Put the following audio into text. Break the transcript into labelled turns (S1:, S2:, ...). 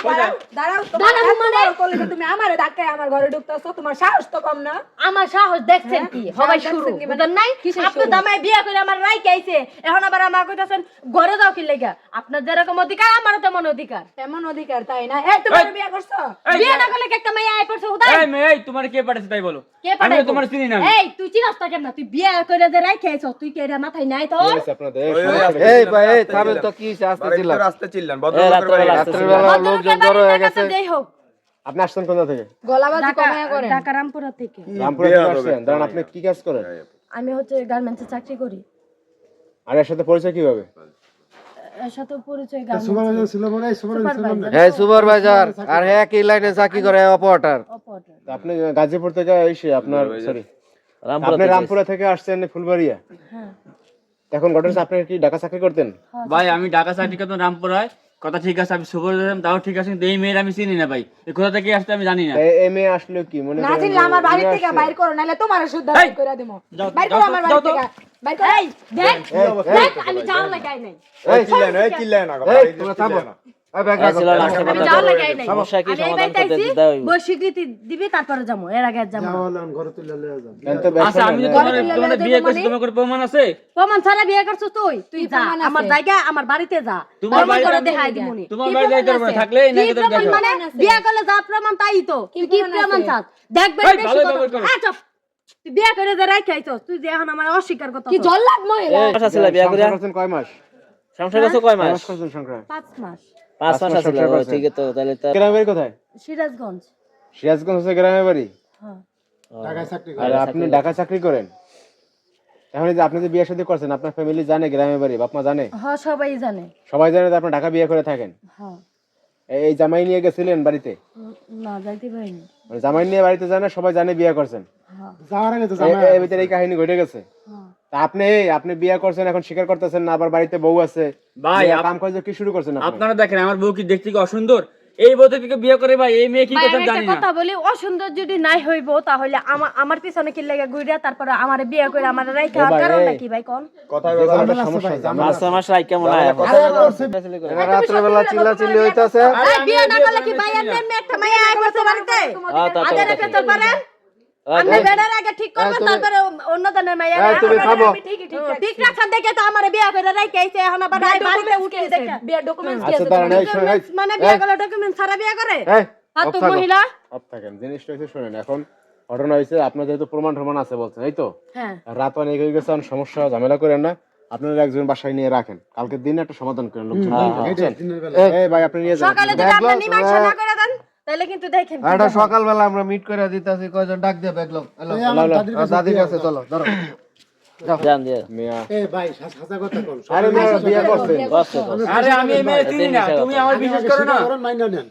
S1: দাঁড়াও দাঁড়াও মানে তুমি আমারে ধাক্কায় আমার ঘরে ঢুকতেছো তোমার সাহস তো কম না
S2: আমার সাহস দেখছেন কি সবাই শুরু বুঝেন নাই আপনার জামাই বিয়ে করে আমার রাইকে আইছে এখন আবার আমার কইতাছেন ঘরে যাও কি লাগা আপনার যেরকম অধিকার আমারও তেমন অধিকার
S1: এমন অধিকার তাই না এই তুমি বিয়ে করছো
S2: বিয়ে না করলে একটা মেয়ে আই পড়ছে উদাই
S3: এই মেয়ে এই তোমার কে পাঠাইছে তাই বলো আমি তোমার চিনি না
S2: এই তুই চিনাস না কেন তুই বিয়ে করে যে রাইকে আইছ তুই কি এর মাথায় নাই তো
S4: এই ভাই এই থামেন তো কি আস্তে চিল্লান
S5: রাস্তা চিল্লান ভদ্রলোকের বাড়ি
S4: রাত্রিবেলা লোকজন জড়ো হয়ে গেছে
S2: যাই হোক
S4: আপনি আসছেন কোথা থেকে
S1: গলাবাজি কমায়া করেন
S2: ঢাকা রামপুরা থেকে
S4: রামপুরা থেকে আসছেন দাঁড়ান আপনি কি কাজ করেন
S2: আমি হচ্ছে গার্মেন্টসে চাকরি করি
S4: আর এর সাথে পরিচয় কিভাবে
S2: এর সাথে পরিচয় গার্মেন্টস
S4: হ্যাঁ সুপারভাইজার আর হ্যাঁ কি লাইনে চাকরি করে অপারেটর
S2: অপারেটর
S4: আপনি গাজীপুর থেকে এসে আপনার সরি আপনি রামপুরা থেকে আসছেন ফুলবাড়িয়া
S2: হ্যাঁ
S4: এখন ঘটনা আপনি কি ঢাকা চাকরি করতেন
S3: ভাই আমি ঢাকা চাকরি করতাম রামপুরায় কথা ঠিক আছে আমি সুপার দিলাম তাও ঠিক আছে কিন্তু এই মেয়ের আমি চিনি না ভাই এই কোথা থেকে আসতে আমি জানি না
S4: এই মেয়ে আসলে কি মনে
S1: না চিনলে আমার বাড়ি থেকে বাইর করো নাহলে তোমার শুদ্ধ বাইর করে দেবো বাইর করো আমার বাড়ি থেকে বাইর করো
S2: এই দেখ দেখ আমি যাও লাগাই নাই
S5: এই চিল্লায় না
S4: এই তোমরা থামো এই ব্যাগ রাখো
S2: আমি যাও লাগাই নাই সমস্যা কি সমাধান করতে দাও বই স্বীকৃতি দিবি তারপরে যাবো এর আগে যাবো
S4: আচ্ছা
S3: আমি যে তোমার বিয়ে করছি তোমার কোনো প্রমাণ আছে
S2: প্রমাণ ছাড়া বিয়ে করছিস তুই যা আমার জায়গা আমার বাড়িতে যা
S3: তোমার বাড়ি
S2: করে দেখাই দিমুনি
S3: তোমার বাড়ি যাইতে পারবে থাকলে এই নাকি তোর দেখো
S2: মানে বিয়ে করলে যা প্রমাণ তাই তো তুই কি প্রমাণ চাস দেখবে
S3: এই,
S2: বেশি
S3: ভালো
S2: কথা
S3: ব্যবহার করো।
S2: চুপ তুই বিয়ে করে যে রাই খাইছস তুই যে এখন আমার অস্বীকার করতেছ
S1: কি জল্লাদ মহিলা
S6: মাস ছিল বিয়া করে
S4: করছেন কয় মাস
S6: সংসার করছো কয় মাস
S4: করছেন সংসার
S2: 5 মাস
S6: 5 মাস ছিল ঠিক আছে তো তাহলে তো
S4: গ্রামের বাড়ি কোথায়
S2: সিরাজগঞ্জ
S4: সিরাজগঞ্জ হচ্ছে গ্রামের বাড়ি
S2: হ্যাঁ
S4: আর আপনি ঢাকা চাকরি করেন এখন এই যে আপনি যে বিয়ে শাদী করছেন আপনার ফ্যামিলি জানে গ্রামের বাড়ি বাপ মা জানে
S2: হ্যাঁ সবাই জানে
S4: সবাই জানে যে আপনি ঢাকা বিয়ে করে থাকেন
S2: হ্যাঁ
S4: এই জামাই নিয়ে গেছিলেন বাড়িতে
S2: না যাইতে পারিনি
S4: মানে জামাই নিয়ে বাড়িতে জানে সবাই জানে বিয়ে করছেন
S2: হ্যাঁ
S4: এই ভিতরে এই কাহিনী ঘটে গেছে
S2: হ্যাঁ
S4: তা আপনি বিয়ে করছেন এখন স্বীকার করতেছেন না আবার বাড়িতে বউ আছে
S3: ভাই
S4: বিয়ে কাম কাজ কি শুরু করছেন আপনি
S3: আপনারা দেখেন আমার বউ কি দেখতে কি অসুন্দর এই বউ থেকে বিয়ে করে ভাই এই মেয়ে কি
S2: ভাই,
S3: কথা
S2: আমি একটা
S3: জানি না
S2: কথা বলি অসুন্দর যদি নাই হইবো তাহলে আমার পিছনে কি লাগা গুইরা তারপরে আমারে বিয়ে করে আমার রাইখা
S4: ভাই,
S2: কারণটা
S4: এই।
S2: কি ভাই কোন
S5: কথা
S4: যে কোনো একটা সমস্যা আছে, আমরা
S6: 5 মাস রাই কেমন আয়
S4: রাত্রে বেলা চিল্লাচিল্লি হইতাছে
S2: এই বিয়ে না করলে কি ভাই এমনি একটা মাইয়া আই করতে পারতে আগে রেখে চল পারেন আপনি বেড়ার আগে ঠিক করবেন তারপরে অন্য জনের মাইয়া
S4: এই, তুমি থামো।
S2: ঠিক রাখান দেখে তো আমারে বিয়ে করে রাইখা আইছে এখন আবার বাড়িতে উঠে দেখে
S1: বিয়ের ডকুমেন্টস কি
S4: আচ্ছা
S1: আছে
S4: দাঁড়ান এই শুনেন
S2: মানে বিয়ে করলে ডকুমেন্ট ছাড়া বিয়ে করে
S4: এই
S2: আর তো মহিলা
S4: অফ থাকেন জিনিসটা হচ্ছে শুনেন এখন ঘটনা হয়েছে আপনার যেহেতু প্রমাণ আছে বলছেন এই তো
S2: হ্যাঁ
S4: রাত অনেক হয়ে গেছে সমস্যা ঝামেলা করেন না আপনারা একজন বাসায় নিয়ে রাখেন কালকে দিন একটা সমাধান করেন লোকজন বুঝছেন? এই ভাই আপনি নিয়ে যান
S2: সকালে যদি আপনি নিমাইশা না করে দেন তাহলে কিন্তু দেখেন
S4: এটা সকালবেলা আমরা মিট করে দিতেছি কয়জন ডাক দিয়ে ব্যাগলো দাদির কাছে চলো ধরো
S6: জান দিয়ে
S4: মিয়া
S7: এই ভাই সাজা কথা কোন
S4: আরে মিয়া বিয়ে করছেন
S3: আরে আমি এই মেয়ে চিনি না তুমি আমার বিশ্বাস করো না
S7: মাইনা নেন